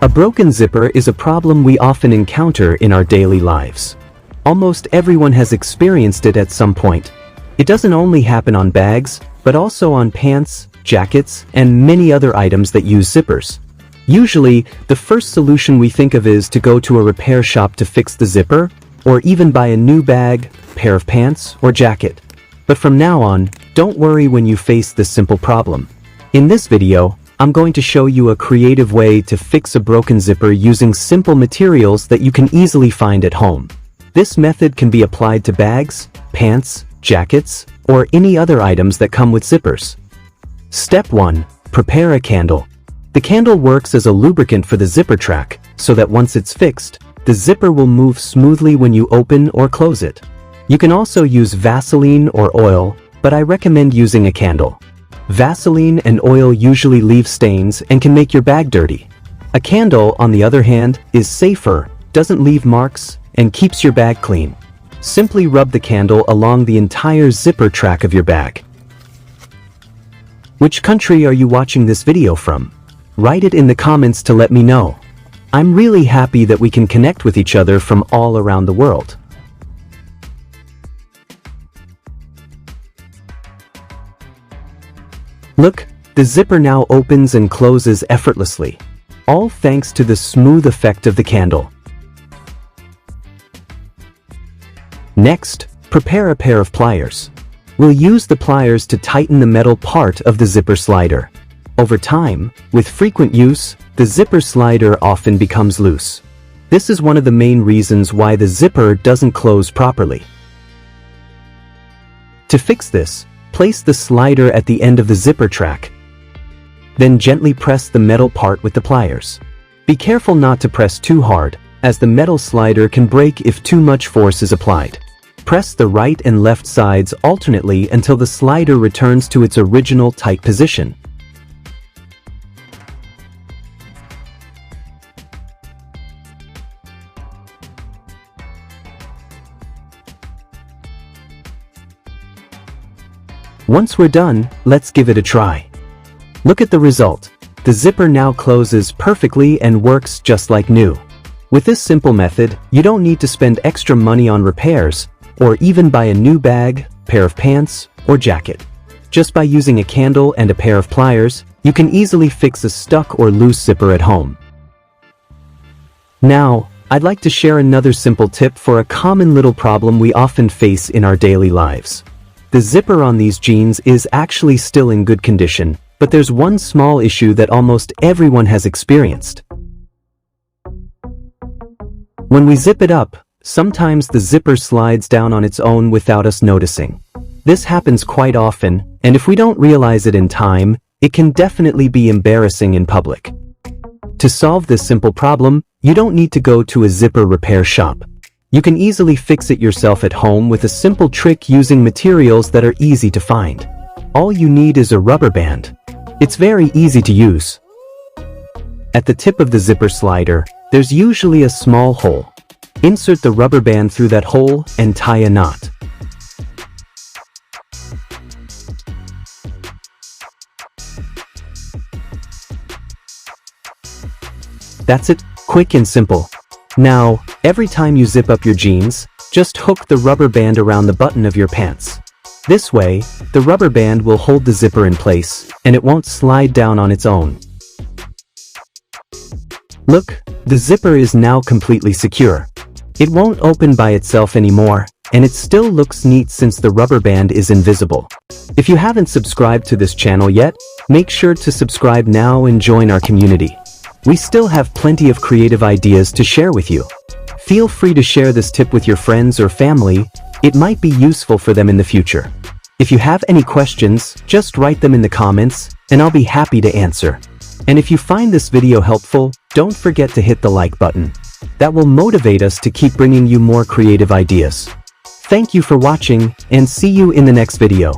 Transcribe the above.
A broken zipper is a problem we often encounter in our daily lives. Almost everyone has experienced it at some point. It doesn't only happen on bags, but also on pants, jackets, and many other items that use zippers. Usually, the first solution we think of is to go to a repair shop to fix the zipper, or even buy a new bag, pair of pants, or jacket. But from now on, don't worry when you face this simple problem. In this video, I'm going to show you a creative way to fix a broken zipper using simple materials that you can easily find at home. This method can be applied to bags, pants, jackets, or any other items that come with zippers. Step 1. Prepare a candle. The candle works as a lubricant for the zipper track, so that once it's fixed, the zipper will move smoothly when you open or close it. You can also use Vaseline or oil, but I recommend using a candle. Vaseline and oil usually leave stains and can make your bag dirty. A candle, on the other hand, is safer, doesn't leave marks, and keeps your bag clean. Simply rub the candle along the entire zipper track of your bag. Which country are you watching this video from? Write it in the comments to let me know. I'm really happy that we can connect with each other from all around the world. Look, the zipper now opens and closes effortlessly, all thanks to the smooth effect of the candle. Next, prepare a pair of pliers. We'll use the pliers to tighten the metal part of the zipper slider. Over time, with frequent use, the zipper slider often becomes loose. This is one of the main reasons why the zipper doesn't close properly. To fix this, place the slider at the end of the zipper track. Then gently press the metal part with the pliers. Be careful not to press too hard, as the metal slider can break if too much force is applied. Press the right and left sides alternately until the slider returns to its original tight position. Once we're done, let's give it a try. Look at the result. The zipper now closes perfectly and works just like new. With this simple method, you don't need to spend extra money on repairs, or even buy a new bag, pair of pants, or jacket. Just by using a candle and a pair of pliers, you can easily fix a stuck or loose zipper at home. Now, I'd like to share another simple tip for a common little problem we often face in our daily lives. The zipper on these jeans is actually still in good condition, but there's one small issue that almost everyone has experienced. When we zip it up, sometimes the zipper slides down on its own without us noticing. This happens quite often, and if we don't realize it in time, it can definitely be embarrassing in public. To solve this simple problem, you don't need to go to a zipper repair shop. You can easily fix it yourself at home with a simple trick using materials that are easy to find. All you need is a rubber band. It's very easy to use. At the tip of the zipper slider, there's usually a small hole. Insert the rubber band through that hole and tie a knot. That's it, quick and simple. Now, every time you zip up your jeans, just hook the rubber band around the button of your pants. This way, the rubber band will hold the zipper in place, and it won't slide down on its own. Look, the zipper is now completely secure. It won't open by itself anymore, and it still looks neat since the rubber band is invisible. If you haven't subscribed to this channel yet, make sure to subscribe now and join our community. We still have plenty of creative ideas to share with you. Feel free to share this tip with your friends or family. It might be useful for them in the future. If you have any questions, just write them in the comments, and I'll be happy to answer. And if you find this video helpful, don't forget to hit the like button. That will motivate us to keep bringing you more creative ideas. Thank you for watching, and see you in the next video.